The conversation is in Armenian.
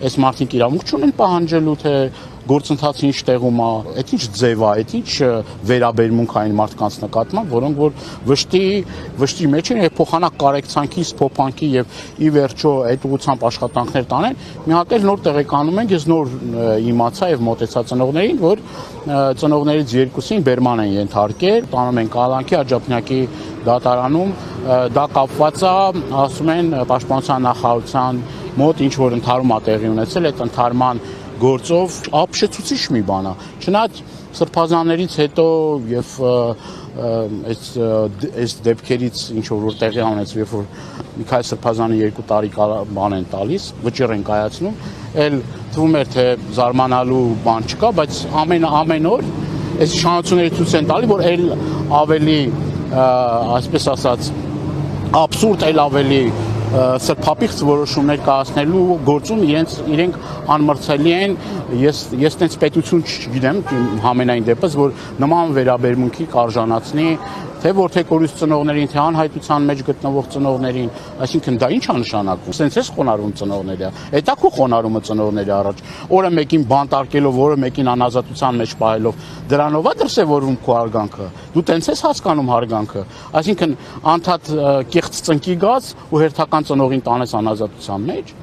այս մարդիկ իրավունք չունեն պահանջելու, թե գործընթացը ինչ տեղում է, այդ ինչ ձև է, այդ ինչ վերաբերմունք այն մարդկանց նկատմամբ, որոնք որ վշտի մեջ են եւ փոխանակ կարեկցանքի, սփոփանքի եւ ի վերջո այդ ուղղությամբ աշխատանքներ տանեն, մի հատ էլ նոր տեղեկանում ենք, ես նոր իմացա եւ մոտեցա ծնողներին, որ ծնողներից երկուսին բերման են ենթարկել, տանում են կալանքի Աջափնյակի դատարանում, դա կապված է, ասում են, պաշտպանության նախարարության մոտ ինչ որ ընդհարում է տեղի ունեցել, այդ ընդհարման գործով ապշեցուցիչ մի բան է։ Չնայած սրբազաններից հետո եւ այս դեպքերից ինչ որ տեղի ունեցավ, երբ որ Միքայել Սրբազանը 2 տարի բան են տալիս, վճիռ են կայացնում, էլ թվում էր թե զարմանալու բան չկա, բայց ամեն օր այս իշխանությունները ցույց են տալի, որ այլ ավելի, այսպես ասած, абսուրդ այլ ավելի սրբապիղծ որոշումներ կայացնելու գործում իրենք անմրցելի են, ես տենց պետություն չգիտեմ համենայն դեպս, որ նման վերաբերմունքի կարժանացնի թե որդեկորույս ծնողներին, թե անհայտության մեջ գտնվող ծնողներին, այսինքն դա ինչ է նշանակում, սենց ես խոնարհում ծնողները, այդ է քո խոնարհումը ծնողների առաջ, օրը մեկին բանտարկելով, օրը մեկին անազատության մեջ պահելով, դրանով է դրսևորվում քո հարգանքը, դու տենց ես հասկանում հարգանքը, այսինքն անդադ կեղծ ծնկի գաց ու հերթական ծնողին տանես անազատության մեջ։